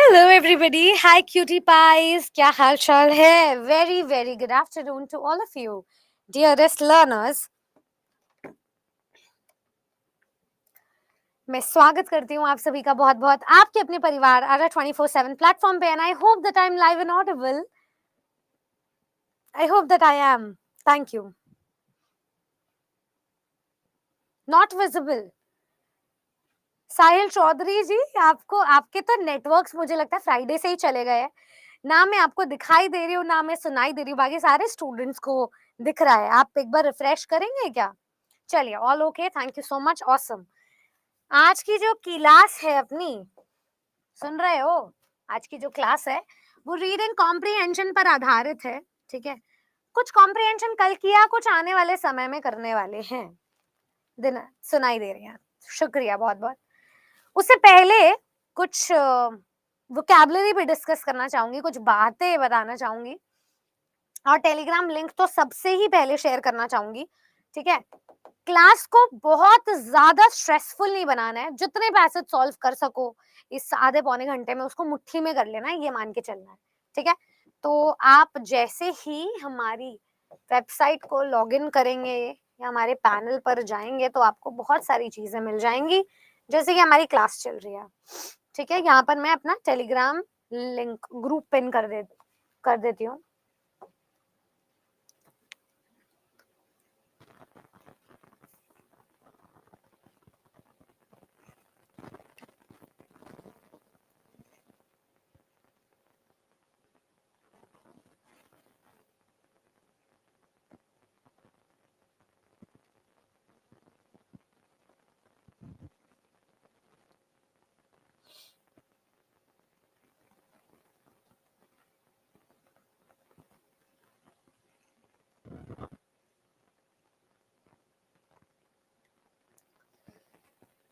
Hello everybody, hi cutie pies, क्या हाल चाल है? Very very good afternoon to all of you dearest learners. मैं स्वागत करती हूँ आप सभी का बहुत बहुत आपके अपने परिवार आरा 24/7 प्लेटफॉर्म पे। And I hope that I am live and audible. I hope that I am. Thank you. Not visible. Sahil Chaudhary ji, आपको आपके तो नेटवर्क्स मुझे लगता है फ्राइडे से ही चले गए हैं। ना मैं आपको दिखाई दे रही हूँ, ना मैं सुनाई दे रही हूँ, बाकी सारे स्टूडेंट्स को दिख रहा है। आप एक बार रिफ्रेश करेंगे क्या? चलिए, all okay, thank you so much, awesome. आज की जो क्लास है अपनी, सुन रहे हो? आज की जो क्लास है वो रीडिंग कॉम्प्रिहेंशन पर आधारित है। ठीक है, कुछ कॉम्प्रिहेंशन कल किया, कुछ आने वाले समय में करने वाले हैं। दिन सुनाई दे रही हैं? शुक्रिया बहुत बहुत। उससे पहले कुछ वोकैबुलरी भी डिस्कस करना चाहूंगी, कुछ बातें बताना चाहूंगी, और टेलीग्राम लिंक तो सबसे ही पहले शेयर करना चाहूंगी। ठीक है, क्लास को बहुत ज्यादा स्ट्रेसफुल नहीं बनाना है। जितने पैसेज सॉल्व कर सको इस आधे पौने घंटे में, उसको मुट्ठी में कर लेना है, ये मान के चलना है। ठीक है, तो आप जैसे ही हमारी वेबसाइट को लॉगिन करेंगे या हमारे पैनल पर जाएंगे तो आपको बहुत सारी चीजें मिल जाएंगी, जैसे कि हमारी क्लास चल रही है। ठीक है, यहाँ पर मैं अपना टेलीग्राम लिंक ग्रुप पिन कर देती हूँ।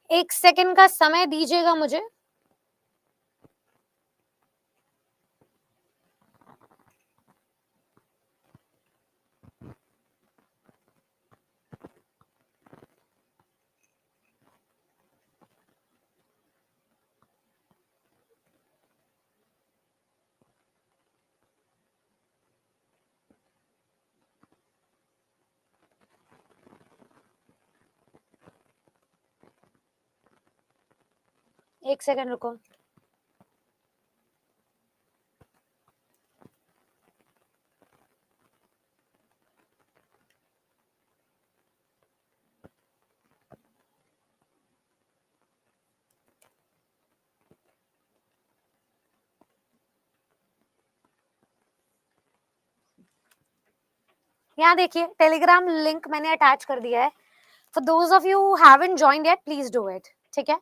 एक सेकंड का समय दीजिएगा मुझे। एक सेकंड रुको। यहाँ देखिए, टेलीग्राम लिंक मैंने अटैच कर दिया है। For those of you who haven't joined yet, please do it. ठीक है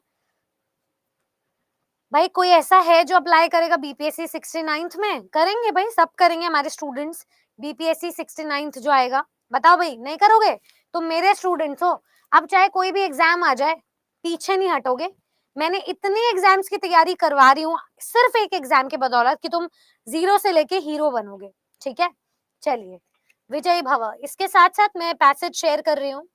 भाई, कोई ऐसा है जो अप्लाई करेगा बीपीएससी 69th में? करेंगे भाई, सब करेंगे हमारे स्टूडेंट्स। बीपीएससी 69th जो आएगा, बताओ भाई, नहीं करोगे? तुम मेरे स्टूडेंट्स हो। अब चाहे कोई भी एग्जाम आ जाए, पीछे नहीं हटोगे। मैंने इतने एग्जाम्स की तैयारी करवा रही हूँ सिर्फ एक एग्जाम के बदौलत कि तुम जीरो से लेके हीरो बनोगे। ठीक है, चलिए, विजयी भव। इसके साथ साथ मैं पैसेज शेयर कर रही हूँ।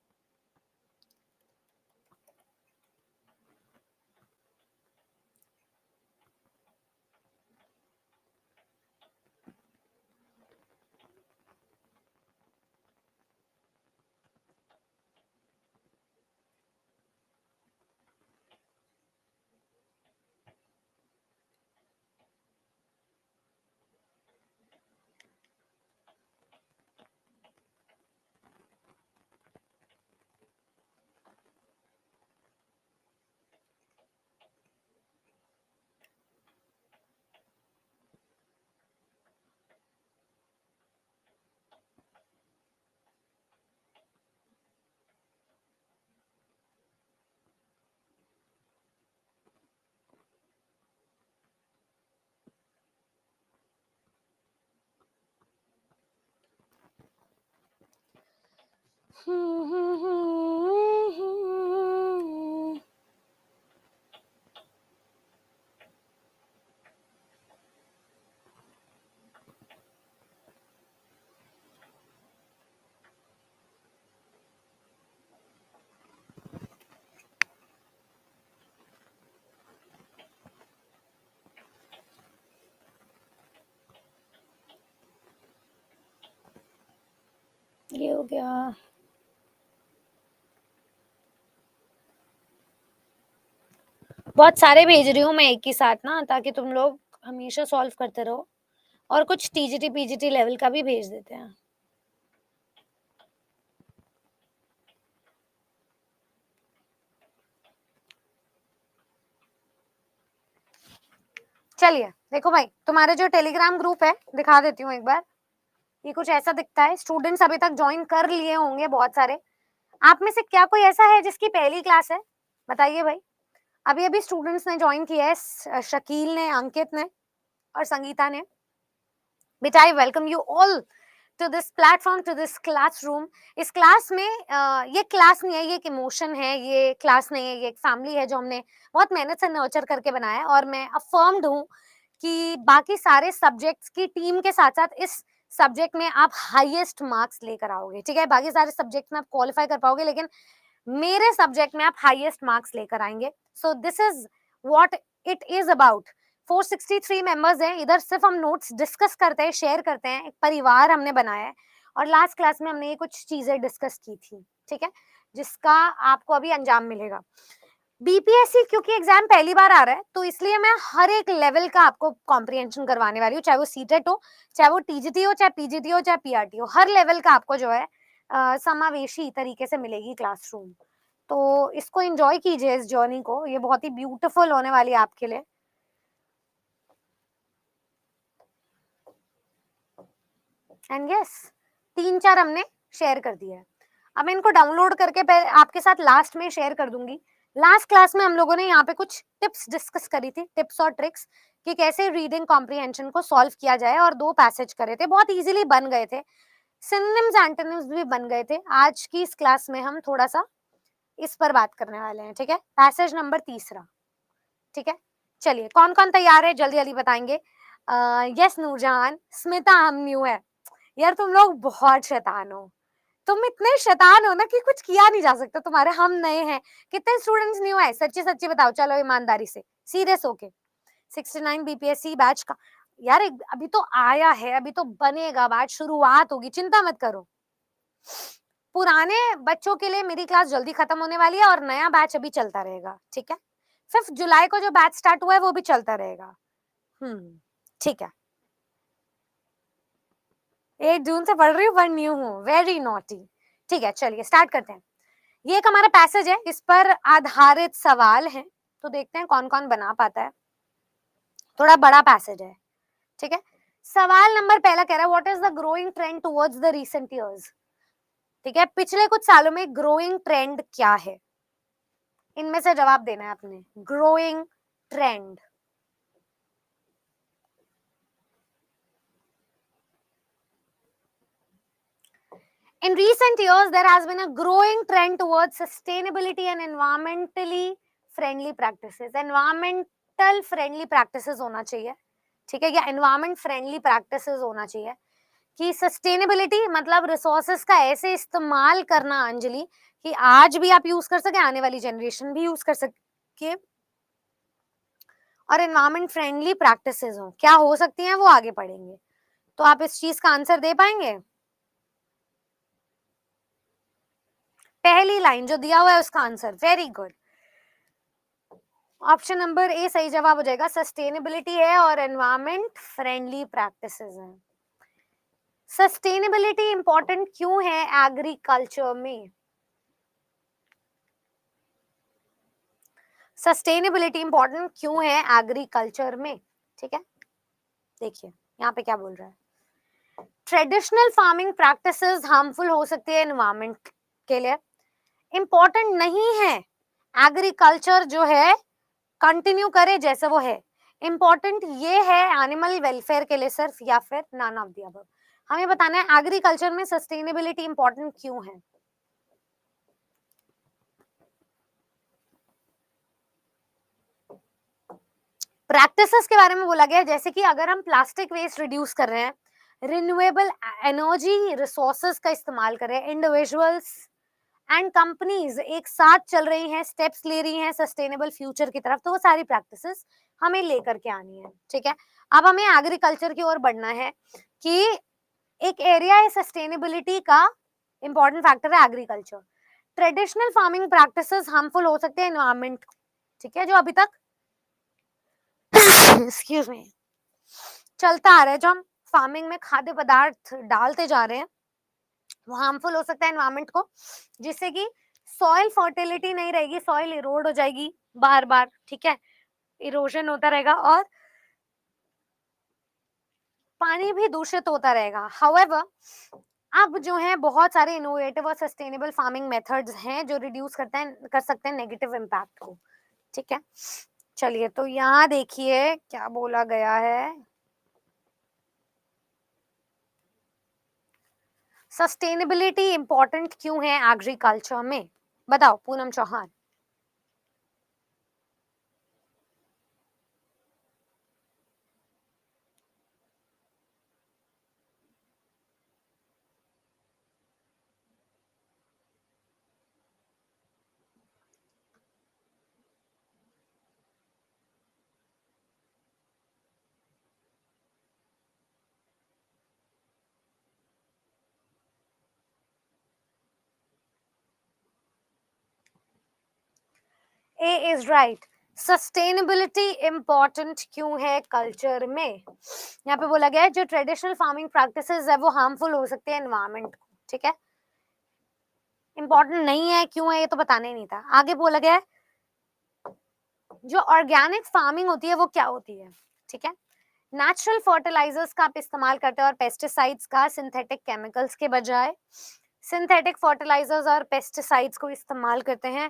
ये हो गया। बहुत सारे भेज रही हूँ मैं एक ही साथ ना, ताकि तुम लोग हमेशा सॉल्व करते रहो। और कुछ टीजीटी पीजीटी लेवल का भी भेज देते हैं। चलिए देखो भाई, तुम्हारे जो टेलीग्राम ग्रुप है दिखा देती हूँ एक बार। ये कुछ ऐसा दिखता है। स्टूडेंट्स अभी तक ज्वाइन कर लिए होंगे बहुत सारे। आप में से क्या कोई ऐसा है जिसकी पहली क्लास है? बताइए भाई। अभी अभी स्टूडेंट्स ने ज्वाइन किया है, शकील ने, अंकित ने और संगीता ने। बेटा I welcome you all to this platform, to this classroom. इस क्लास में ये क्लास नहीं है, ये एक इमोशन है, ये क्लास नहीं है, ये एक फैमिली है जो हमने बहुत मेहनत से नर्चर करके बनाया है। और मैं अफर्म्ड हूँ कि बाकी सारे सब्जेक्ट्स की टीम के साथ साथ इस सब्जेक्ट में आप हाईएस्ट मार्क्स लेकर आओगे। ठीक है, बाकी सारे सब्जेक्ट में आप क्वालिफाई कर पाओगे, लेकिन मेरे सब्जेक्ट में आप हाईएस्ट मार्क्स लेकर आएंगे। So this is what it is about. 463 members हैं इधर, सिर्फ हम नोट्स डिस्कस करते हैं, शेयर करते हैं, एक परिवार हमने बनाया है। और लास्ट क्लास में हमने ये कुछ चीजें डिस्कस की थी, ठीक है, जिसका आपको अभी अंजाम मिलेगा। बीपीएससी क्योंकि एग्जाम पहली बार आ रहा है, तो इसलिए मैं हर एक लेवल का आपको कॉम्प्रिहेंशन करवाने वाली हूँ, चाहे वो सीटेट हो, चाहे वो टीजीटी हो, चाहे पीजीटी हो, चाहे पीआरटी हो। हर लेवल का आपको जो है समावेशी तरीके से मिलेगी क्लासरूम। तो इसको एंजॉय कीजिए, इस जर्नी को, ये बहुत ही ब्यूटीफुल होने वाली है आपके लिए। एंड यस, 3-4 हमने शेयर कर दिया है। अब मैं इनको डाउनलोड करके आपके साथ लास्ट में शेयर कर दूंगी। लास्ट क्लास में हम लोगों ने यहाँ पे कुछ टिप्स डिस्कस करी थी, टिप्स और ट्रिक्स, कि कैसे रीडिंग कॉम्प्रिहेंशन को सॉल्व किया जाए, और 2 पैसेज करे थे, बहुत इजीली बन गए थे। सिनोनिम्स एंटोनिम्स भी बन गए थे। आज की इस क्लास में हम थोड़ा सा इस पर बात करने वाले हैं, ठीक है। पैसेज नंबर 3, ठीक है। चलिए कौन कौन तैयार है, जल्दी जल्दी बताएंगे। यस नूरजहान, स्मिता हम न्यू है। यार तुम लोग बहुत शैतान हो, तुम इतने शैतान हो ना कि कुछ किया नहीं जा सकता तुम्हारे। हम नए हैं। कितने स्टूडेंट्स न्यू है, सच्ची सच्ची बताओ, चलो ईमानदारी से, सीरियस होके। 69 बीपीएससी बैच का यार अभी तो आया है, अभी तो बनेगा बैच, शुरुआत होगी, चिंता मत करो। पुराने बच्चों के लिए मेरी क्लास जल्दी खत्म होने वाली है, और नया बैच अभी चलता रहेगा, ठीक है। 5 जुलाई को जो बैच स्टार्ट हुआ है वो भी चलता रहेगा। ठीक है। 8 जून से पढ़ रही हूँ, पर न्यू हूँ, वेरी नॉटी। ठीक है, चलिए स्टार्ट करते हैं। ये एक हमारा पैसेज है, इस पर आधारित सवाल है, तो देखते हैं कौन कौन बना पाता है। थोड़ा बड़ा पैसेज है, ठीक है। सवाल नंबर पहला कह रहा है, what is the growing trend towards the recent years. ठीक है, पिछले कुछ सालों में ग्रोइंग ट्रेंड क्या है, इनमें से जवाब देना है आपने। Growing trend, in recent years there has been a growing trend towards sustainability and environmentally friendly practices. environmental friendly practices होना चाहिए, ठीक है, या environment friendly practices होना चाहिए। कि सस्टेनेबिलिटी मतलब रिसोर्सेस का ऐसे इस्तेमाल करना अंजलि, कि आज भी आप यूज कर सके, आने वाली जनरेशन भी यूज कर सके, और एनवायरमेंट फ्रेंडली प्रैक्टिसेस हो। क्या हो सकती हैं वो आगे पढ़ेंगे। तो आप इस चीज का आंसर दे पाएंगे? पहली लाइन जो दिया हुआ है उसका answer, very good. Option number A सही जवाब हो जाएगा। सस्टेनेबिलिटी है और एनवायरमेंट फ्रेंडली प्रैक्टिसेस हैं। सस्टेनेबिलिटी इंपॉर्टेंट क्यों है एग्रीकल्चर में? सस्टेनेबिलिटी इंपॉर्टेंट क्यों है एग्रीकल्चर में? ठीक है, देखिए यहाँ पे क्या बोल रहा है। ट्रेडिशनल फार्मिंग प्रैक्टिसेस हार्मफुल हो सकती है एनवायरमेंट के लिए, इंपॉर्टेंट नहीं है एग्रीकल्चर जो है कंटिन्यू करे जैसे वो है। इंपॉर्टेंट ये है एनिमल वेलफेयर के लिए सिर्फ, या फिर नन ऑफ द अबव। हमें बताना है एग्रीकल्चर में सस्टेनेबिलिटी इंपॉर्टेंट क्यों है। प्रैक्टिसेस के बारे में बोला गया है, जैसे कि अगर हम प्लास्टिक वेस्ट रिड्यूस कर रहे हैं, रिन्यूएबल एनर्जी रिसोर्सेज का इस्तेमाल कर रहे हैं, इंडिविजुअल्स एंड कंपनीज एक साथ चल रही हैं, स्टेप्स ले रही हैं सस्टेनेबल फ्यूचर की तरफ, तो वो सारी प्रैक्टिसेस हमें लेकर के आनी है, ठीक है। अब हमें एग्रीकल्चर की ओर बढ़ना है कि एक एरिया है सस्टेनेबिलिटी का, इंपॉर्टेंट फैक्टर है agriculture. Traditional farming practices harmful हो सकते हैं एनवायरमेंट, ठीक है, जो अभी तक एक्सक्यूज मी चलता आ रहा है, जो हम फार्मिंग में खाद्य पदार्थ डालते जा रहे हैं, वो हार्मफुल हो सकता है एनवायरमेंट को, जिससे कि सॉइल फर्टिलिटी नहीं रहेगी, सॉइल इरोड हो जाएगी बार बार, ठीक है, इरोजन होता रहेगा और पानी भी दूषित होता रहेगा। हाउएवर अब जो है बहुत सारे इनोवेटिव और सस्टेनेबल फार्मिंग मेथड्स हैं जो रिड्यूस कर सकते हैं नेगेटिव इम्पैक्ट को, ठीक है। चलिए तो यहाँ देखिए क्या बोला गया है, सस्टेनेबिलिटी इंपॉर्टेंट क्यों है एग्रीकल्चर में, बताओ पूनम चौहान। ए इज राइट, सस्टेनेबिलिटी इंपॉर्टेंट क्यों है कल्चर में, यहाँ पे बोला गया है जो ट्रेडिशनल फार्मिंग प्रैक्टिसेस है वो हार्मफुल हो सकते हैं एनवायरमेंट को, ठीक है। इंपॉर्टेंट नहीं है क्यों है ये तो बताना ही नहीं था। आगे बोला गया है जो ऑर्गेनिक फार्मिंग होती है वो क्या होती है, ठीक है, नेचुरल फर्टिलाइजर्स का आप इस्तेमाल करते हैं और पेस्टिसाइड्स का सिंथेटिक केमिकल्स के बजाय, सिंथेटिक फर्टिलाइजर्स और पेस्टिसाइड्स को इस्तेमाल करते हैं,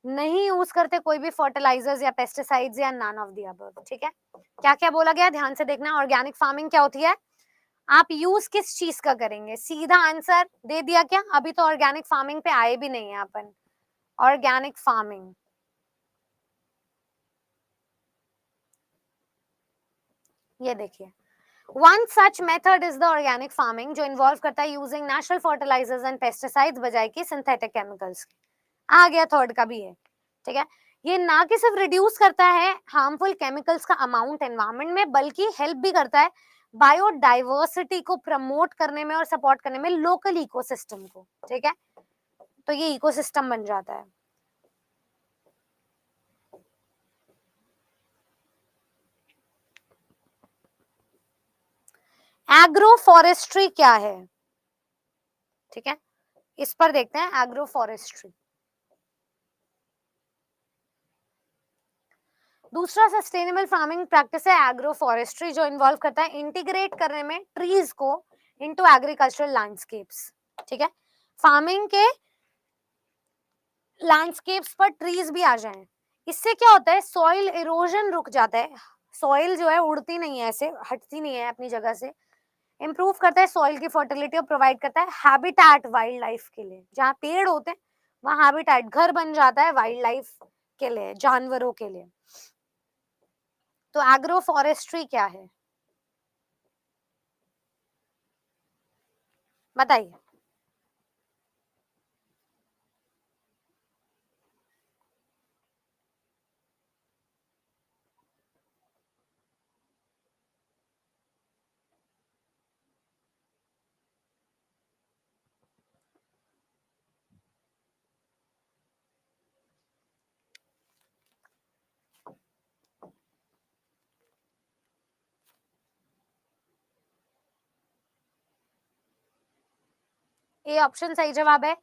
नहीं यूज करते कोई भी फर्टिलाइजर्स या पेस्टिसाइड्स या नन ऑफ द अबव, ठीक है। क्या क्या बोला गया ध्यान से देखना। ऑर्गेनिक फार्मिंग क्या होती है, आप यूज किस चीज का करेंगे, सीधा आंसर दे दिया क्या, अभी तो ऑर्गेनिक फार्मिंग पे आए भी नहीं है अपन। ऑर्गेनिक फार्मिंग, ये देखिए, one such method is the organic farming जो इन्वॉल्व करता है using natural fertilisers and pesticides बजाय कि सिंथेटिक केमिकल्स के। आ गया थर्ड का भी है, ठीक है। ये ना कि सिर्फ रिड्यूस करता है हार्मफुल केमिकल्स का अमाउंट एनवायरमेंट में, बल्कि हेल्प भी करता है बायोडाइवर्सिटी को प्रमोट करने में और सपोर्ट करने में लोकल इकोसिस्टम को, ठीक है। तो ये इकोसिस्टम बन जाता है। एग्रो फॉरेस्ट्री क्या है, ठीक है, इस पर देखते हैं एग्रो फॉरेस्ट्री। दूसरा सस्टेनेबल फार्मिंग प्रैक्टिस है एग्रो फॉरेस्ट्री जो इन्वॉल्व करता है इंटीग्रेट करने में ट्रीज को इनटू एग्रीकल्चरल लैंडस्केप्स, ठीक है। फार्मिंग के लैंडस्केप्स पर ट्रीज भी आ जाएं, इससे क्या होता है सॉइल इरोजन रुक जाता है, सॉइल जो है उड़ती नहीं है, ऐसे हटती नहीं है अपनी जगह से, इंप्रूव करता है सॉइल की फर्टिलिटी और प्रोवाइड करता है हैबिटेट वाइल्ड लाइफ के लिए, जहाँ पेड़ होते हैं वहां हैबिटेट घर बन जाता है वाइल्ड लाइफ के लिए, जानवरों के लिए। तो एग्रो फॉरेस्ट्री क्या है बताइए। ए ऑप्शन सही जवाब है,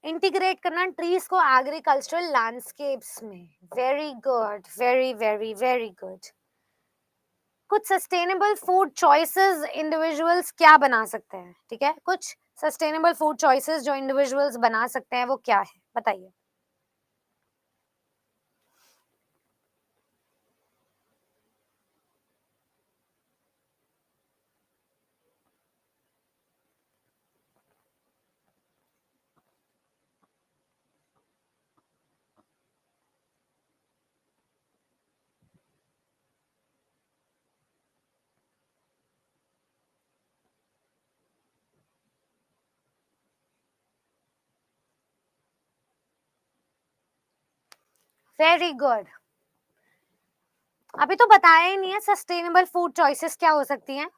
इंटीग्रेट करना ट्रीज को एग्रीकल्चरल लैंडस्केप्स में। Very good, very very very good. कुछ सस्टेनेबल फूड चॉइसेस इंडिविजुअल्स क्या बना सकते हैं, ठीक है, कुछ सस्टेनेबल फूड चॉइसेस जो इंडिविजुअल्स बना सकते हैं वो क्या है बताइए। वेरी गुड, अभी तो बताया ही नहीं है सस्टेनेबल फूड चॉइसेस क्या हो सकती हैं।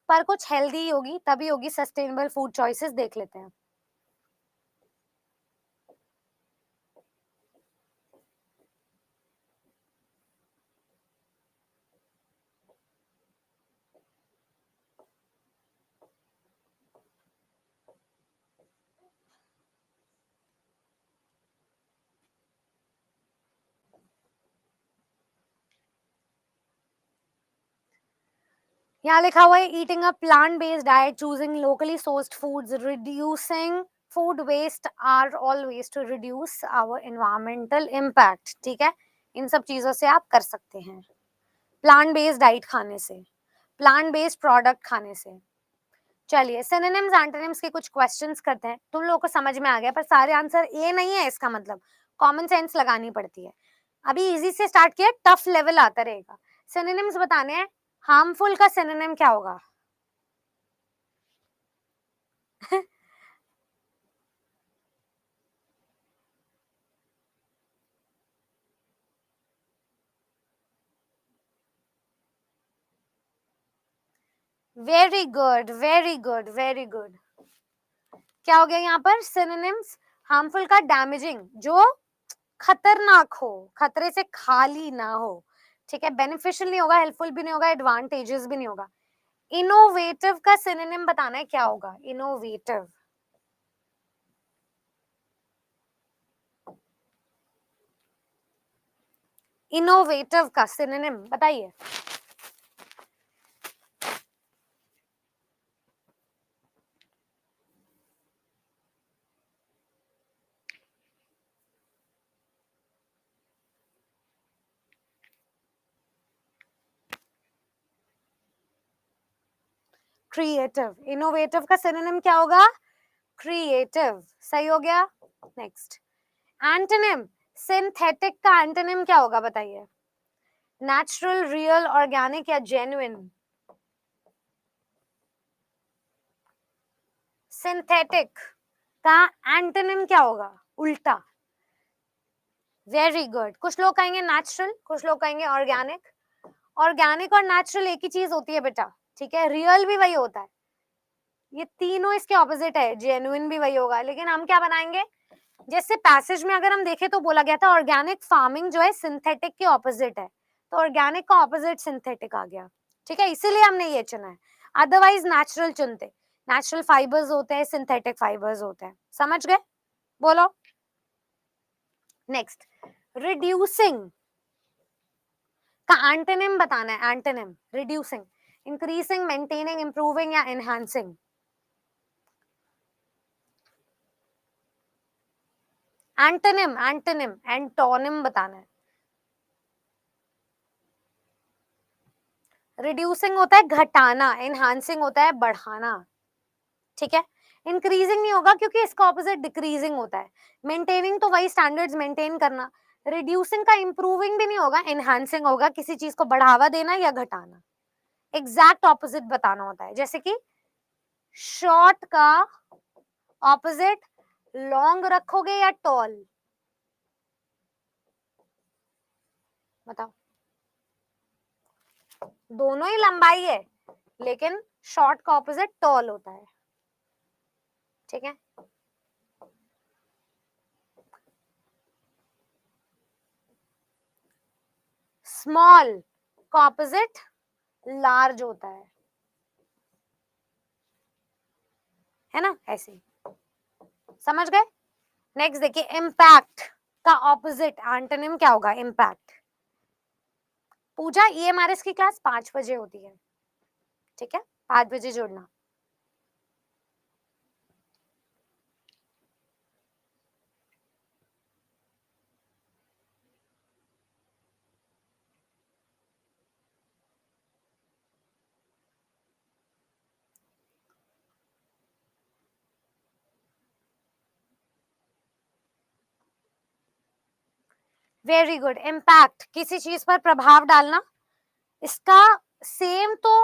पर कुछ हेल्दी होगी तभी होगी, सस्टेनेबल फूड चॉइसेस देख लेते हैं। यहाँ लिखा हुआ है eating a plant based diet, choosing locally sourced foods, reducing food waste are all ways to reduce our environmental impact. ठीक है, इन सब चीजों से आप कर सकते हैं, प्लांट बेस्ड डाइट खाने से, प्लांट बेस्ड प्रोडक्ट खाने से। चलिए सिनोनिम्स एंटोनिम्स के कुछ क्वेश्चंस करते हैं। तुम लोगों को समझ में आ गया, पर सारे आंसर ए नहीं है, इसका मतलब कॉमन सेंस लगानी पड़ती है। अभी इजी से स्टार्ट किया, टफ लेवल आता रहेगा। सिनोनिम्स बताने हैं। हार्मफुल का सिनोनिम क्या होगा? Very good, very good, very good. क्या हो गया यहाँ पर? सिनोनिम्स। हार्मफुल का डैमेजिंग, जो खतरनाक हो, खतरे से खाली ना हो। ठीक है, बेनिफिशियल नहीं होगा, हेल्पफुल भी नहीं होगा, एडवांटेजेस भी नहीं होगा। इनोवेटिव का सिनोनिम बताना है, क्या होगा इनोवेटिव? इनोवेटिव का सिनोनिम बताइए। क्रिएटिव। इनोवेटिव का सिनोनिम क्या होगा? क्रिएटिव। सही हो गया। Next, antonym. सिंथेटिक का एंटोनिम क्या होगा बताइए? नेचुरल, रियल, ऑर्गेनिक या जेन्युइन? सिंथेटिक का एंटोनिम क्या होगा? उल्टा। Very good. कुछ लोग कहेंगे नेचुरल, कुछ लोग कहेंगे ऑर्गेनिक। ऑर्गेनिक और नेचुरल एक ही चीज होती है बेटा, ठीक है। रियल भी वही होता है, ये तीनों इसके ऑपोजिट है। जेन्युइन भी वही होगा, लेकिन हम क्या बनाएंगे? जैसे पैसेज में अगर हम देखें तो बोला गया था ऑर्गेनिक फार्मिंग जो है सिंथेटिक के ऑपोजिट है, तो ऑर्गेनिक का ऑपोजिट सिंथेटिक आ गया। ठीक है, इसीलिए हमने ये चुना है, अदरवाइज नेचुरल चुनते। नेचुरल फाइबर्स होते हैं, सिंथेटिक फाइबर्स होते हैं। समझ गए? बोलो। नेक्स्ट, रिड्यूसिंग का एंटोनिम बताना है। Antonym reducing, increasing, maintaining, improving या एनहांसिंग? एंटोनिम, एंटोनिम, एंटोनिम बताना है। रिड्यूसिंग होता है घटाना, एनहांसिंग होता है बढ़ाना। ठीक है, इंक्रीजिंग नहीं होगा क्योंकि इसका ऑपोजिट डिक्रीजिंग होता है। मेंटेनिंग तो वही स्टैंडर्ड्स मेंटेन करना। रिड्यूसिंग का इंप्रूविंग भी नहीं होगा, एनहांसिंग होगा, किसी चीज को बढ़ावा देना या घटाना। एग्जैक्ट ऑपोजिट बताना होता है। जैसे कि शॉर्ट का ऑपोजिट लॉन्ग रखोगे या टॉल? बताओ। दोनों ही लंबाई है, लेकिन शॉर्ट का ऑपोजिट टॉल होता है। ठीक है, स्मॉल का ऑपोजिट लार्ज होता है ना, ऐसे ही। समझ गए? नेक्स्ट देखिए, इम्पैक्ट का ऑपोजिट एंटोनिम क्या होगा? इम्पैक्ट। पूजा, ईएमआरएस की क्लास 5 बजे होती है, ठीक है, 5 बजे जुड़ना। Very good. इम्पैक्ट, किसी चीज पर प्रभाव डालना। इसका सेम तो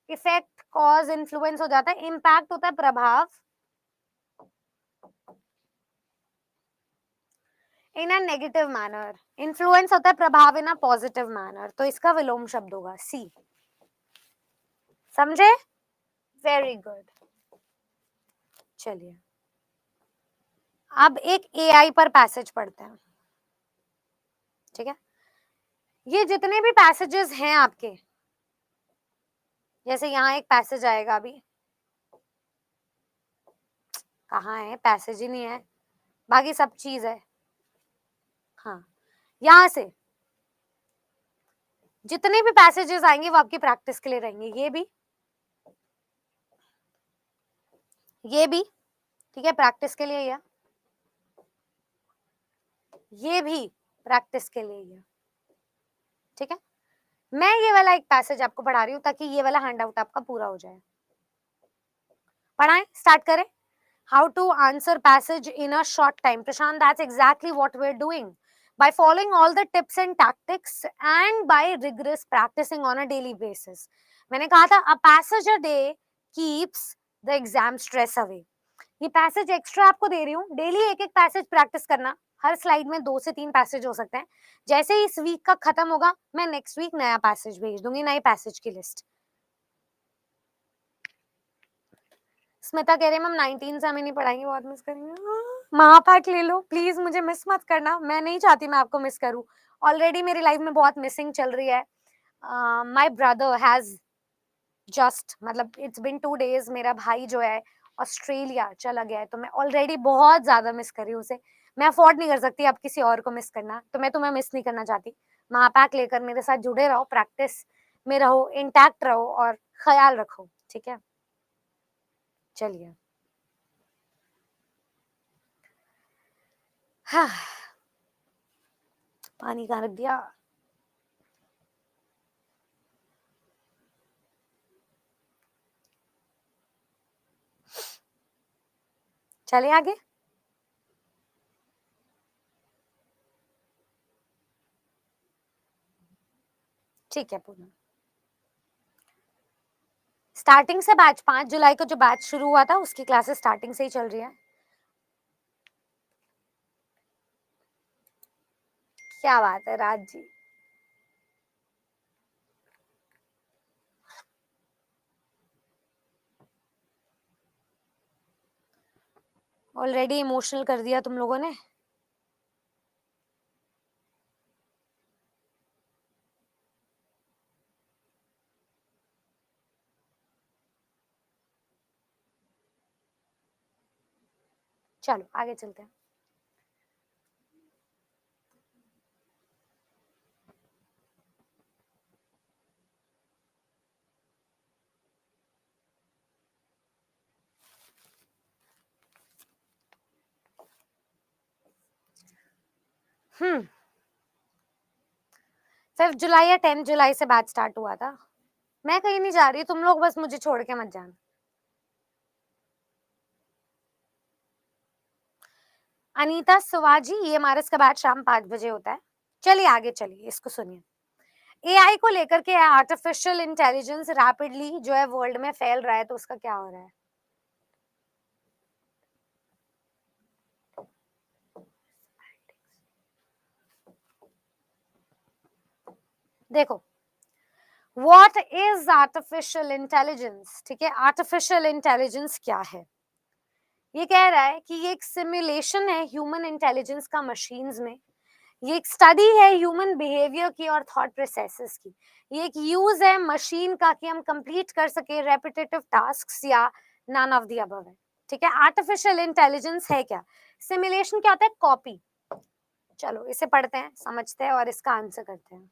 इफेक्ट, कॉज, इन्फ्लुएंस हो जाता है, इम्पैक्ट होता है प्रभाव। इन अ नेगेटिव मैनर, इन्फ्लुएंस होता है प्रभाव इन अ पॉजिटिव मैनर, तो इसका विलोम शब्द होगा सी। समझे? Very good. चलिए अब एक एआई पर पैसेज पढ़ते हैं, ठीक है। ये जितने भी पैसेजेस हैं आपके, जैसे यहाँ एक पैसेज आएगा, अभी कहाँ है, पैसेज ही नहीं है, बाकी सब चीज है। हाँ, यहाँ से जितने भी पैसेजेस आएंगे वो आपकी प्रैक्टिस के लिए रहेंगे। ये भी ठीक है, प्रैक्टिस के लिए। ये भी प्रैक्टिस के लिए ही है, ठीक है। मैं ये वाला एक पैसेज आपको पढ़ा रही हूँ ताकि ये वाला हैंड आउट आपका पूरा हो जाए। पढ़ाएं, स्टार्ट करें। How to answer passage in a short time. Prashant, that's exactly what we are doing by following all the tips and tactics and by rigorous practicing on a daily basis. मैंने कहा था a passage a day keeps the exam stress away. ये passage extra आपको दे रही हूँ, daily एक एक passage practice करना। हर स्लाइड में 2 से 3 पैसेज हो सकते हैं। जैसे ही इस वीक का खत्म होगा, मैं नेक्स्ट वीक नया पैसेज भेज दूंगी, नए पैसेज की लिस्ट। स्मिता कह रही है मैम 19 से हमें नहीं पढ़ाएंगे, बहुत मिस करेंगे। महापाठ ले लो प्लीज, मुझे मिस मत करना, मैं नहीं चाहती मैं आपको मिस करूं। ऑलरेडी मेरी लाइफ में बहुत मिसिंग चल रही है। माय ब्रदर हैज जस्ट, मतलब इट्स बिन 2 डेज, मेरा भाई जो है ऑस्ट्रेलिया चला गया है, तो मैं ऑलरेडी बहुत ज्यादा मिस कर रही हूँ उसे। मैं अफोर्ड नहीं कर सकती अब किसी और को मिस करना, तो मैं तुम्हें मिस नहीं करना चाहती। महापैक लेकर मेरे साथ जुड़े रहो, प्रैक्टिस में रहो, इंटैक्ट रहो और ख्याल रखो, ठीक है। चलिए, हाँ, पानी कहाँ रख दिया। चले आगे। ठीक है पूनम, स्टार्टिंग से बैच 5 जुलाई को जो बैच शुरू हुआ था उसकी क्लासेस स्टार्टिंग से ही चल रही है। क्या बात है राज जी। ऑलरेडी इमोशनल कर दिया तुम लोगों ने। चलो आगे चलते हैं। हम्म, 5 जुलाई या 10 जुलाई से बैच स्टार्ट हुआ था। मैं कहीं नहीं जा रही, तुम लोग बस मुझे छोड़ के मत जाना। अनीता सुवाजी, ये हमारे का बैच शाम 5 बजे होता है। चलिए आगे चलिए, इसको सुनिए। एआई को लेकर के आर्टिफिशियल इंटेलिजेंस रैपिडली जो है वर्ल्ड में फैल रहा है, तो उसका क्या हो रहा है। देखो, व्हाट इज आर्टिफिशियल इंटेलिजेंस, ठीक है। आर्टिफिशियल इंटेलिजेंस क्या है, ये कह रहा है कि ये एक सिमुलेशन है ह्यूमन इंटेलिजेंस का मशीन्स में। ये एक स्टडी है ह्यूमन बिहेवियर की और थॉट प्रोसेसेस की। ये एक यूज है मशीन का कि हम कंप्लीट कर सके रेपिटेटिव टास्क्स या नन ऑफ द अबव है, ठीक है। आर्टिफिशियल इंटेलिजेंस है क्या, सिमुलेशन क्या होता है, कॉपी। चलो इसे पढ़ते हैं, समझते हैं और इसका आंसर करते हैं।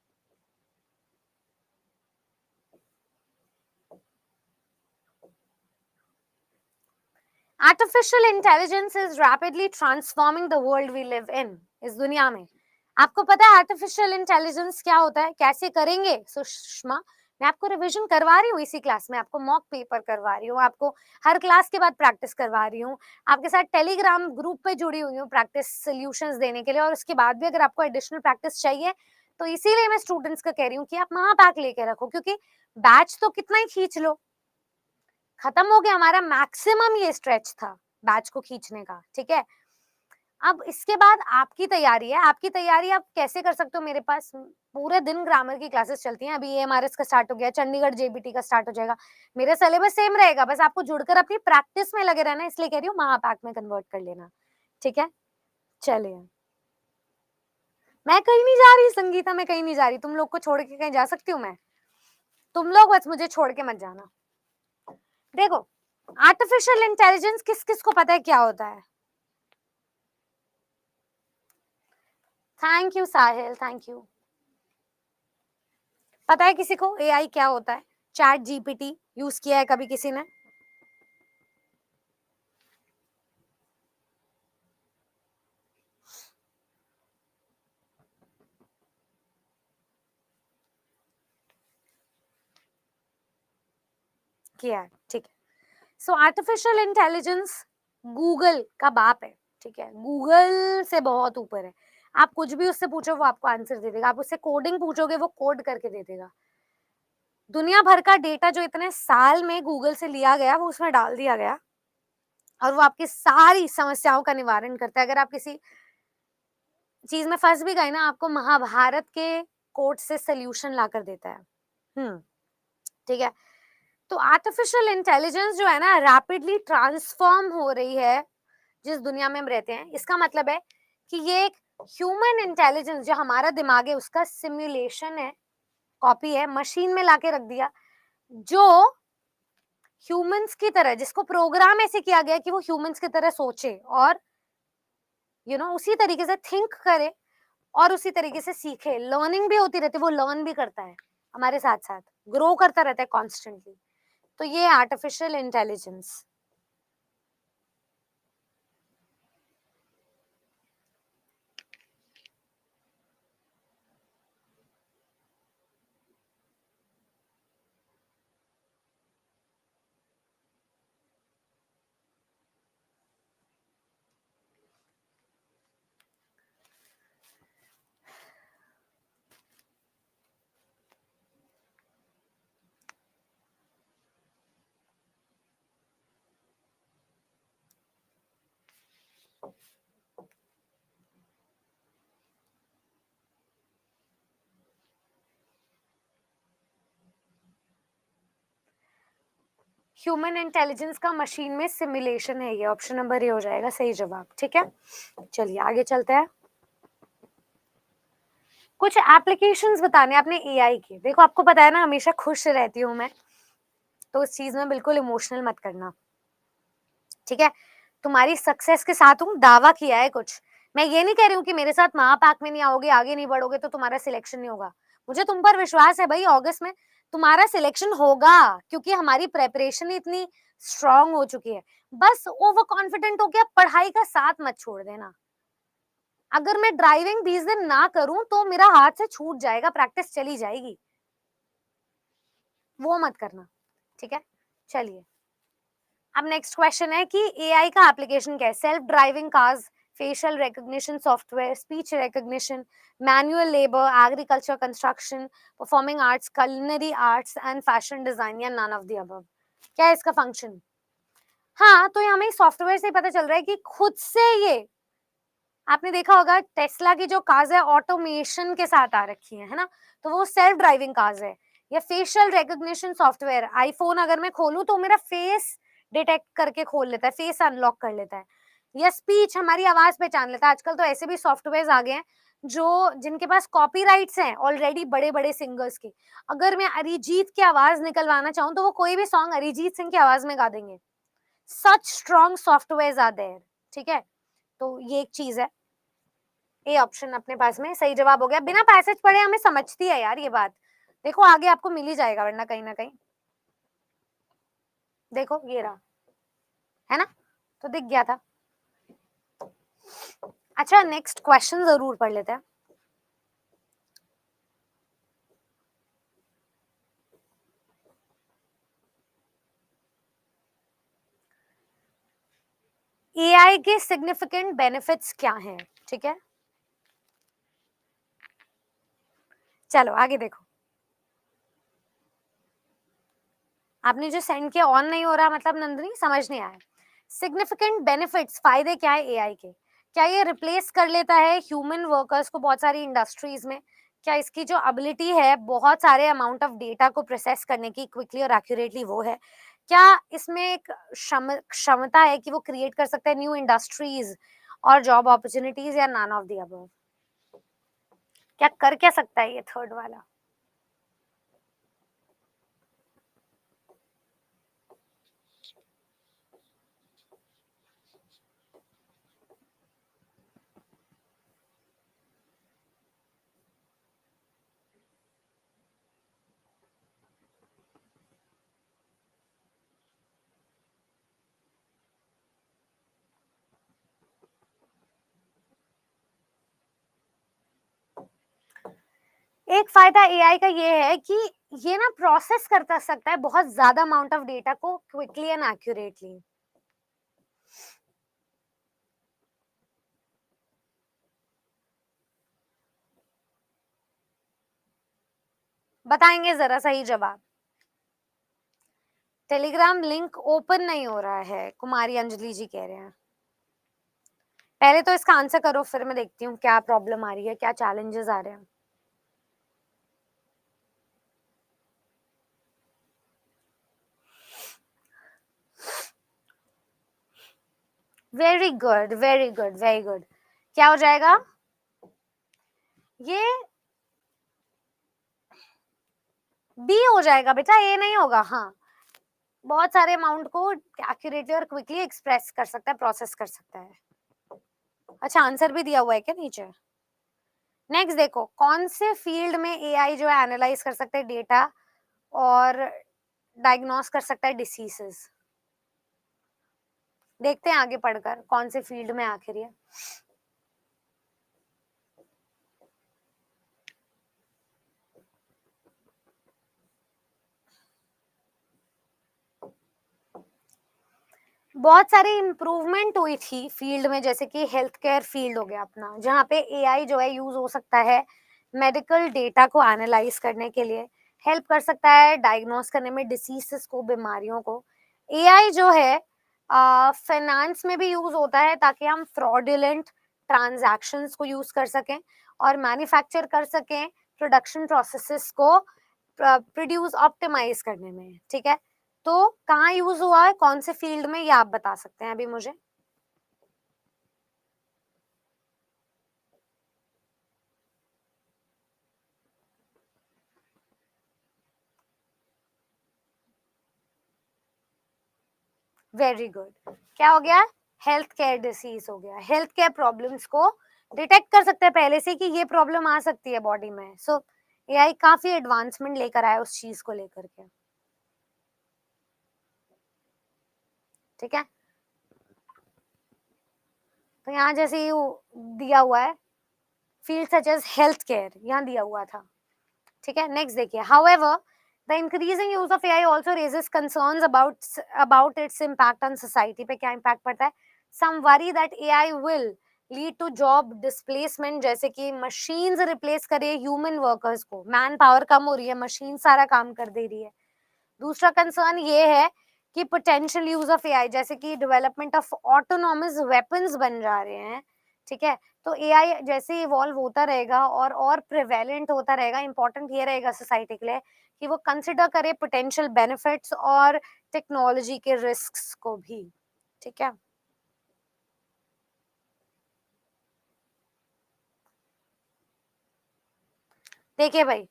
Artificial intelligence is rapidly transforming the world we live in. इस दुनिया में आपको पता है आर्टिफिशियल इंटेलिजेंस क्या होता है, कैसे करेंगे सुषमा। मैं आपको रिवीजन करवा रही हूँ इसी क्लास में, आपको मॉक पेपर करवा रही हूँ, आपको हर क्लास के बाद प्रैक्टिस करवा रही हूँ, आपके साथ टेलीग्राम ग्रुप पे जुड़ी हुई हूँ प्रैक्टिस सॉल्यूशंस देने के लिए। और उसके बाद भी अगर आपको एडिशनल प्रैक्टिस चाहिए तो इसीलिए मैं स्टूडेंट्स को कह रही हूँ कि आप महापैक लेके रखो, क्योंकि बैच तो कितना ही खींच लो, खत्म हो गया हमारा, मैक्सिमम ये स्ट्रेच था बैच को खींचने का, ठीक है। अब इसके बाद आपकी तैयारी है, आपकी तैयारी आप कैसे कर सकते हो, मेरे पास पूरे दिन ग्रामर की क्लासेस चलती हैं, अभी एएमआरएस का स्टार्ट हो गया, चंडीगढ़ जेबीटी का स्टार्ट हो जाएगा, मेरा सिलेबस सेम रहेगा, बस आपको जुड़कर अपनी प्रैक्टिस में लगे रहना है, इसलिए कह रही हूँ महापैक में कन्वर्ट कर लेना, ठीक है? चलिए, मैं कहीं नहीं जा रही संगीता, मैं कहीं नहीं जा रही, तुम लोग को छोड़ के कहीं जा सकती हूँ मैं? तुम लोग बस मुझे छोड़ के मत जाना। देखो, आर्टिफिशियल इंटेलिजेंस किस किस को पता है क्या होता है? Thank you Sahil, thank you. पता है किसी को एआई क्या होता है? चैट जीपीटी यूज किया है कभी किसी ने? किया है, ठीक है। सो आर्टिफिशियल इंटेलिजेंस गूगल का बाप है, ठीक है? गूगल से बहुत ऊपर है। आप कुछ भी उससे पूछो वो आपको आंसर दे देगा, आप उससे कोडिंग पूछोगे वो कोड करके दे देगा। दुनिया भर का डेटा जो इतने साल में गूगल से लिया गया वो उसमें डाल दिया गया और वो आपकी सारी समस्याओं का निवारण करता है। अगर आप किसी चीज में फंस भी गए ना, आपको महाभारत के कोट से सोल्यूशन ला कर देता है। ठीक है। तो आर्टिफिशियल इंटेलिजेंस जो है ना, रैपिडली ट्रांसफॉर्म हो रही है जिस दुनिया में हम रहते हैं। इसका मतलब है कि ये एक ह्यूमन इंटेलिजेंस, जो हमारा दिमाग है उसका सिमुलेशन है, कॉपी है, मशीन में लाके रख दिया, जो ह्यूमंस की तरह, जिसको प्रोग्राम ऐसे किया गया कि वो ह्यूमंस की तरह सोचे और उसी तरीके से थिंक करे और उसी तरीके से सीखे। लर्निंग भी होती रहती है, वो लर्न भी करता है हमारे साथ साथ, ग्रो करता रहता है कॉन्स्टेंटली। तो ये आर्टिफिशियल इंटेलिजेंस। ह्यूमन इंटेलिजेंस का मशीन में सिमुलेशन है, ये ऑप्शन नंबर ए हो जाएगा सही जवाब। ठीक है, चलिए आगे चलते हैं। कुछ एप्लीकेशंस बताने आपने एआई के। देखो, आपको पता है ना हमेशा खुश रहती हूँ मैं, तो इस चीज में बिल्कुल इमोशनल मत करना, ठीक है? तुम्हारी सक्सेस के साथ हूँ, दावा किया है कुछ। मैं ये नहीं कह रही हूँ कि मेरे साथ महापैक में नहीं आओगे, आगे नहीं बढ़ोगे तो तुम्हारा सिलेक्शन नहीं होगा। मुझे तुम पर विश्वास है भाई, अगस्त में तुम्हारा सिलेक्शन होगा, क्योंकि हमारी प्रेपरेशन इतनी स्ट्रांग हो चुकी है। बस ओवर कॉन्फिडेंट हो गया, पढ़ाई का साथ मत छोड़ देना। अगर मैं ड्राइविंग 20 दिन ना करूं तो मेरा हाथ से छूट जाएगा, प्रैक्टिस चली जाएगी, वो मत करना, ठीक है? चलिए, अब नेक्स्ट क्वेश्चन है कि एआई का एप्लीकेशन क्या है? Self driving cars, facial recognition software, speech recognition, manual labour, agriculture, construction, performing arts, culinary arts and fashion design, या नन ऑफ द अबव। क्या है इसका फंक्शन? हाँ, तो हमें सॉफ्टवेयर से पता चल रहा है कि खुद से ये, आपने देखा होगा टेस्ला की जो कार्स है ऑटोमेशन के साथ आ रखी है ना, तो वो सेल्फ ड्राइविंग कार्स है। या फेशियल रिकॉग्निशन सॉफ्टवेयर, आईफोन अगर मैं खोलूं तो मेरा फेस डिटेक्ट करके खोल लेता है, फेस अनलॉक कर लेता है। या स्पीच, हमारी आवाज पहचान लेता है। आजकल तो ऐसे भी सॉफ्टवेयर आ गए हैं जो जिनके पास कॉपीराइट्स हैं ऑलरेडी बड़े बड़े सिंगर्स के। अगर मैं अरिजीत की आवाज निकलवाना चाहूँ तो वो कोई भी सॉन्ग अरिजीत सिंह की आवाज में गा देंगे। Such strong software are there, ठीक है? तो ये एक चीज है। ए ऑप्शन अपने पास में सही जवाब हो गया। बिना पैसेज पढ़े हमें समझती है यार ये बात। देखो आगे आपको मिल ही जाएगा वरना कहीं ना कहीं। देखो ये रहा, है ना? तो दिख गया था। अच्छा, नेक्स्ट क्वेश्चन जरूर पढ़ लेते हैं। एआई के सिग्निफिकेंट बेनिफिट्स क्या हैं? ठीक है, चलो आगे देखो। आपने जो सेंड किया ऑन नहीं हो रहा, मतलब नंदिनी समझ नहीं आया। सिग्निफिकेंट बेनिफिट्स, फायदे क्या है एआई के? क्या ये रिप्लेस कर लेता है ह्यूमन वर्कर्स को बहुत सारी इंडस्ट्रीज में? क्या इसकी जो एबिलिटी है बहुत सारे अमाउंट ऑफ डेटा को प्रोसेस करने की क्विकली और एक्यूरेटली वो है? क्या इसमें एक क्षमता है कि वो क्रिएट कर सकता है न्यू इंडस्ट्रीज और जॉब अपॉर्चुनिटीज, या नन ऑफ द अबव? क्या कर क्या सकता है ये थर्ड वाला? एक फायदा एआई का ये है कि ये ना प्रोसेस करता सकता है बहुत ज्यादा अमाउंट ऑफ डेटा को क्विकली एंड एक्यूरेटली। बताएंगे जरा सही जवाब। टेलीग्राम लिंक ओपन नहीं हो रहा है, कुमारी अंजलि जी कह रहे हैं। पहले तो इसका आंसर करो, फिर मैं देखती हूँ क्या प्रॉब्लम आ रही है, क्या चैलेंजेस आ रहे हैं। Very good, very good, very good. क्या हो जाएगा ये? बी हो जाएगा बेटा, ए नहीं होगा। हाँ, बहुत सारे अमाउंट को एक्यूरेटली और क्विकली एक्सप्रेस कर सकता है, प्रोसेस कर सकता है। अच्छा, आंसर भी दिया हुआ है क्या नीचे? नेक्स्ट देखो, कौन से फील्ड में एआई जो है एनालाइज कर सकता है डेटा और डायग्नोस कर सकता है डिसीजेस? देखते हैं आगे पढ़कर कौन से फील्ड में आखिर ये। बहुत सारी इम्प्रूवमेंट हुई थी फील्ड में, जैसे कि हेल्थ केयर फील्ड हो गया अपना, जहाँ पे एआई जो है यूज हो सकता है मेडिकल डेटा को एनालाइज करने के लिए, हेल्प कर सकता है डायग्नोस करने में डिसीजेस को, बीमारियों को। एआई जो है फाइनेंस में भी यूज होता है ताकि हम फ्रॉडुलेंट ट्रांजैक्शंस को यूज कर सकें और मैन्युफैक्चर कर सकें प्रोडक्शन प्रोसेसेस को प्रोड्यूस ऑप्टिमाइज करने में। ठीक है, तो कहाँ यूज हुआ है, कौन से फील्ड में, ये आप बता सकते हैं अभी मुझे। Very good. क्या हो गया? हेल्थ केयर डिसीज हो गया। हेल्थ केयर प्रॉब्लम्स को डिटेक्ट कर सकते हैं पहले से कि ये प्रॉब्लम आ सकती है बॉडी में। सो एआई काफी एडवांसमेंट लेकर आया उस चीज को लेकर के। ठीक है, तो यहाँ जैसे ही दिया हुआ है field such as health care, यहाँ दिया हुआ था। ठीक है, नेक्स्ट देखिए, however the increasing use of AI also raises concerns about its impact on society पे। क्या इम्पैक्ट पड़ता है? Some worry that AI will lead to job displacement, जैसे कि मशीन्स रिप्लेस करे ह्यूमन वर्कर्स को, मैन पावर कम हो रही है, मशीन सारा काम कर दे रही है। दूसरा कंसर्न ये है कि पोटेंशियल यूज ऑफ एआई, जैसे कि डेवलपमेंट ऑफ ऑटोनॉमस वेपन्स बन जा रहे हैं। ठीक है, तो एआई जैसे इवॉल्व होता रहेगा और प्रिवेलेंट होता रहेगा, इंपॉर्टेंट ये रहेगा सोसाइटी के लिए कि वो कंसिडर करे पोटेंशियल बेनिफिट्स और टेक्नोलॉजी के रिस्क्स को भी। ठीक है, देखिए भाई,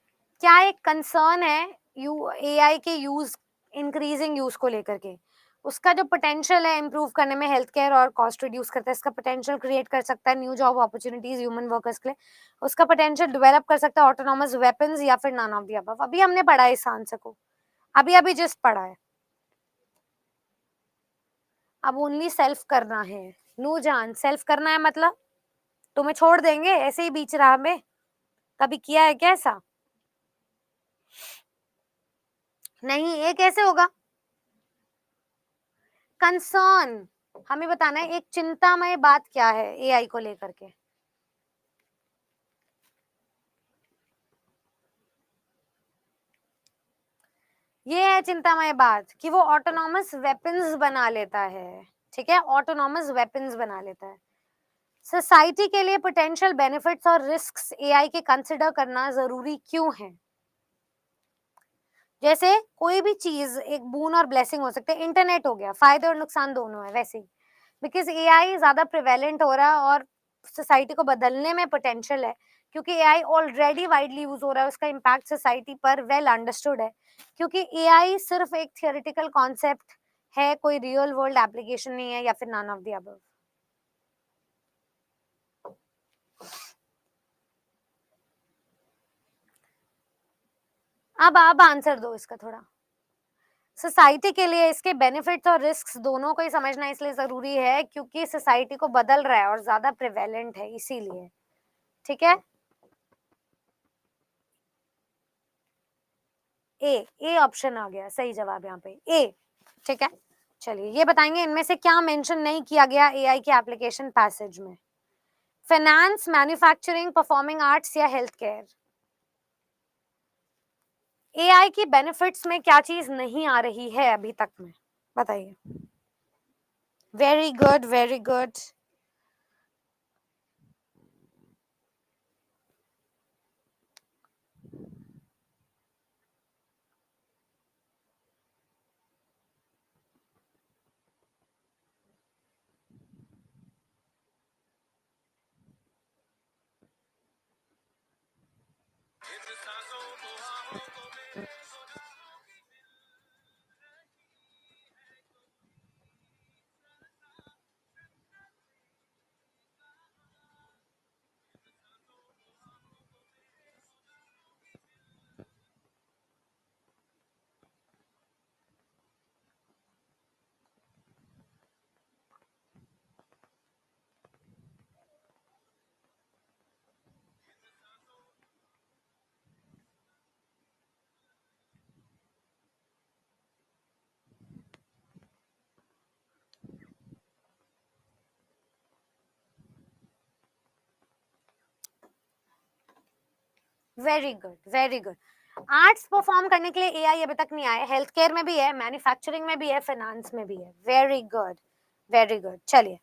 क्या एक कंसर्न है यू एआई के यूज, इंक्रीजिंग यूज को लेकर के। उसका जो पोटेंशियल है इंप्रूव करने में, हेल्थ केयर और कॉस्ट रिड्यूस करता है, इसका पोटेंशियल क्रिएट कर सकता है new job opportunities human workers के लिए, उसका पोटेंशियल डेवलप कर सकता है ऑटोनॉमस वेपन्स, या फिर नन ऑफ द अबव। अभी हमने पढ़ा है इस आंसर को, अभी अभी जस्ट पढ़ा है। अब ओनली सेल्फ करना है नूरजहान, सेल्फ करना है मतलब तुम्हें छोड़ देंगे ऐसे ही बीच राह में? कभी किया है क्या ऐसा? नहीं, ये कैसे होगा? कंसर्न हमें बताना है, एक चिंतामय बात क्या है एआई को लेकर के। ये है चिंतामय बात कि वो ऑटोनॉमस वेपन्स बना लेता है। ठीक है, ऑटोनॉमस वेपन्स बना लेता है। सोसाइटी के लिए पोटेंशियल बेनिफिट्स और रिस्क्स एआई के कंसिडर करना जरूरी क्यों है? जैसे कोई भी चीज एक बून और ब्लेसिंग हो सकते हैं, इंटरनेट हो गया, फायदे और नुकसान दोनों है वैसे ही, बिकॉज एआई ज्यादा प्रिवेलेंट हो रहा है और सोसाइटी को बदलने में पोटेंशियल है, क्योंकि एआई ऑलरेडी वाइडली यूज हो रहा है, उसका इम्पैक्ट सोसाइटी पर वेल अंडरस्टूड है, क्योंकि एआई सिर्फ एक थियोरेटिकल कॉन्सेप्ट है, कोई रियल वर्ल्ड एप्लीकेशन नहीं है, या फिर नन ऑफ द अबव। अब आप आंसर दो इसका थोड़ा। सोसाइटी के लिए इसके बेनिफिट्स और रिस्क्स दोनों को ही समझना इसलिए जरूरी है क्योंकि सोसाइटी को बदल रहा है और ज्यादा प्रिवेलेंट है, इसीलिए। ठीक है, ए ऑप्शन आ गया सही जवाब यहाँ पे, ए। ठीक है, चलिए ये बताएंगे इनमें से क्या मेंशन नहीं किया गया एआई के एप्लीकेशन पैसेज में? फाइनेंस, मैन्युफैक्चरिंग, परफॉर्मिंग आर्ट्स या health care? AI key benefits में क्या चीज नहीं आ रही है अभी तक में, बताइए। Very good, very good. Very good, very good. Arts perform करने के लिए एआई अभी तक नहीं आया, हेल्थ केयर में भी है, मैन्युफैक्चरिंग में भी है, फाइनेंस में भी है। Very good, very good. चलिए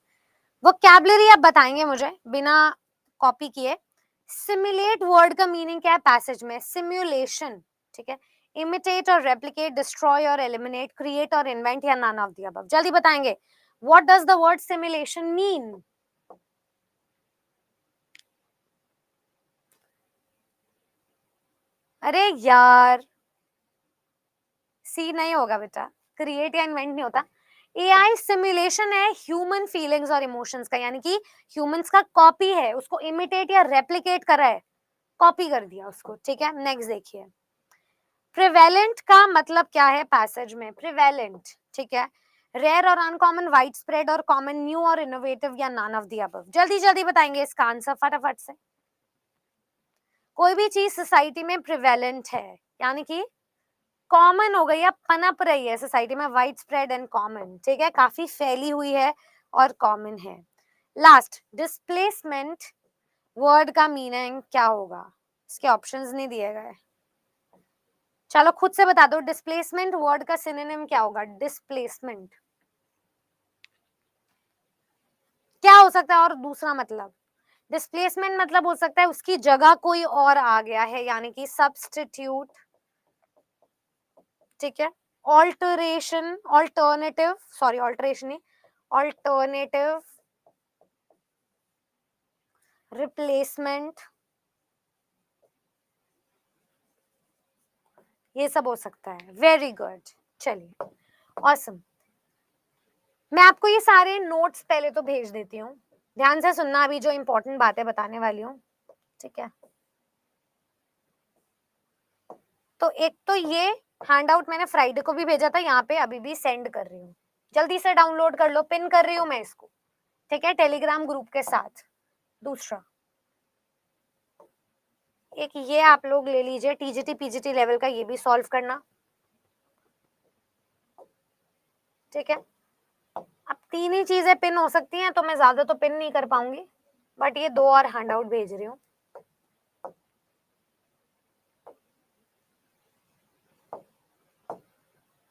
वोकैबुलरी आप बताएंगे मुझे बिना कॉपी किए। सिमुलेट वर्ड का मीनिंग क्या है पैसेज में? सिमुलेशन, ठीक है। इमिटेट और रेप्लिकेट, डिस्ट्रॉय और एलिमिनेट, क्रिएट और इन्वेंट, या नन ऑफ द अबव? जल्दी बताएंगे। What does the word simulation mean? अरे यार, सी नहीं होगा बेटा, क्रिएट या इन्वेंट नहीं होता। एआई सिमुलेशन है ह्यूमन फीलिंग्स और इमोशंस का, यानी कि ह्यूमंस का कॉपी है, उसको इमिटेट या रेप्लिकेट कर रहा है, कॉपी कर दिया उसको। ठीक है, नेक्स्ट देखिए। प्रिवेलेंट का मतलब क्या है पैसेज में? प्रिवेलेंट, ठीक है, रेयर और अनकॉमन, वाइड स्प्रेड और कॉमन, न्यू और इनोवेटिव, या नन ऑफ द अबव? जल्दी जल्दी बताएंगे इसका आंसर फटाफट से। कोई भी चीज सोसाइटी में प्रिवेलेंट है यानी कि कॉमन हो गई है, पनप रही है सोसाइटी में, वाइड स्प्रेड एंड कॉमन, ठीक है, काफी फैली हुई है और कॉमन है। लास्ट, डिस्प्लेसमेंट वर्ड का मीनिंग क्या होगा? इसके ऑप्शंस नहीं दिए गए, चलो खुद से बता दो। डिस्प्लेसमेंट वर्ड का सिनोनिम क्या होगा? डिस्प्लेसमेंट क्या हो सकता है? और दूसरा मतलब डिस्प्लेसमेंट मतलब हो सकता है उसकी जगह कोई और आ गया है, यानी कि सब्स्टिट्यूट, ठीक है। ऑल्टरेशन, ऑल्टरनेटिव, सॉरी ऑल्टरेशन नहीं, ऑल्टरनेटिव, रिप्लेसमेंट, ये सब हो सकता है। वेरी गुड, चलिए ऑसम। मैं आपको ये सारे नोट्स पहले तो भेज देती हूँ, ध्यान से सुनना अभी जो इंपॉर्टेंट बातें बताने वाली हूँ, ठीक है। तो एक तो ये हैंड आउट मैंने फ्राइडे को भी भेजा था, यहाँ पे अभी भी सेंड कर रही हूँ, जल्दी से डाउनलोड कर लो, पिन कर रही हूँ मैं इसको, ठीक है, टेलीग्राम ग्रुप के साथ। दूसरा एक ये आप लोग ले लीजिए, टीजीटी पीजीटी लेवल का, ये भी सॉल्व करना, ठीक है। अब तीन ही चीजें पिन हो सकती हैं, तो मैं ज्यादा तो पिन नहीं कर पाऊंगी, बट ये दो और हैंडआउट भेज रही हूँ।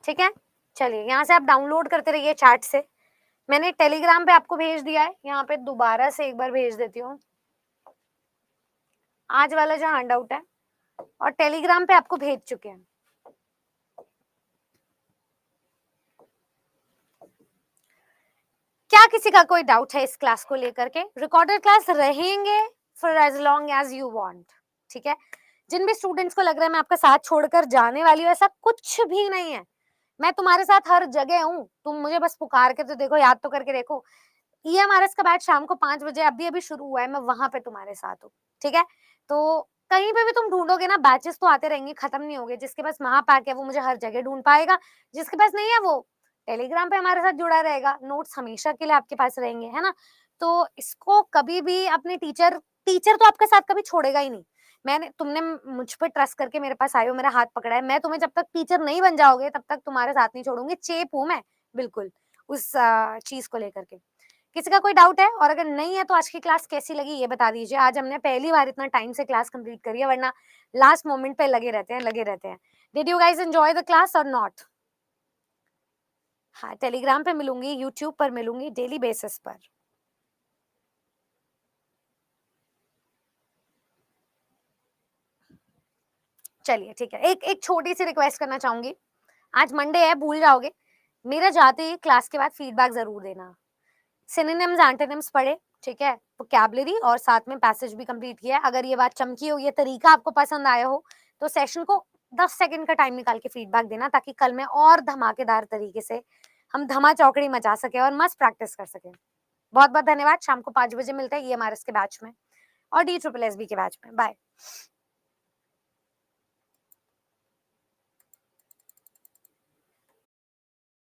ठीक है, चलिए यहाँ से आप डाउनलोड करते रहिए चैट से, मैंने टेलीग्राम पे आपको भेज दिया है, यहाँ पे दोबारा से एक बार भेज देती हूँ, आज वाला जो हैंड आउट है, और टेलीग्राम पे आपको भेज चुके हैं। क्या किसी का कोई डाउट है इस क्लास को लेकर के? रिकॉर्डेड क्लास रहेंगे for as long as you want, ठीक है। जिन भी स्टूडेंट्स को लग रहा है मैं आपका साथ छोड़कर जाने वाली हूँ, ऐसा कुछ भी नहीं है। मैं तुम्हारे साथ हर जगह हूँ, तुम मुझे बस पुकार के तो देखो, याद तो करके देखो। ईएमआरएस का बैच शाम को 5 बजे अभी शुरू हुआ है, मैं वहां पे तुम्हारे साथ हूँ, ठीक है। तो कहीं पे भी तुम ढूंढोगे ना, बैचेस तो आते रहेंगे, खत्म नहीं होंगे। जिसके पास महापैक है वो मुझे हर जगह ढूंढ पाएगा, जिसके पास नहीं है वो टेलीग्राम पे हमारे साथ जुड़ा रहेगा, नोट्स हमेशा के लिए आपके पास रहेंगे, है ना। तो इसको कभी भी अपने टीचर टीचर तो आपके साथ कभी छोड़ेगा ही नहीं। तुमने मुझ पे ट्रस्ट करके मेरे पास आए हो, मेरा हाथ पकड़ा है, मैं तुम्हें जब तक टीचर नहीं बन जाओगे तब तक तुम्हारे साथ नहीं छोड़ूंगी। चेप हूं मैं बिल्कुल उस चीज को लेकर के। किसी का कोई डाउट है? और अगर नहीं है तो आज की क्लास कैसी लगी ये बता दीजिए। आज हमने पहली बार इतना टाइम से क्लास कंप्लीट करी है, वरना लास्ट मोमेंट पे लगे रहते हैं। Did you guys enjoy the class और नॉट? हाँ, टेलीग्राम पे मिलूंगी, यूट्यूब पर मिलूंगी डेली बेसिस पर। चलिए ठीक है, एक छोटी सी रिक्वेस्ट करना चाहूंगी। आज मंडे है, भूल जाओगे, मेरा जाते ही क्लास के बाद फीडबैक जरूर देना। सिनोनिम्स एंटोनिम्स पढ़े, ठीक है, वोकैबुलरी और साथ में पैसेज भी कंप्लीट किया है। अगर ये बात चमकी हो, ये तरीका आपको पसंद आया हो, तो सेशन को 10 सेकंड का टाइम निकाल के फीडबैक देना, ताकि कल में और धमाकेदार तरीके से हम धमा चौकड़ी मचा सके और मस्त प्रैक्टिस कर सके। बहुत बहुत धन्यवाद। शाम को 5 बजे मिलते हैं EMRS के बैच में और DSSS के बैच में। बाय।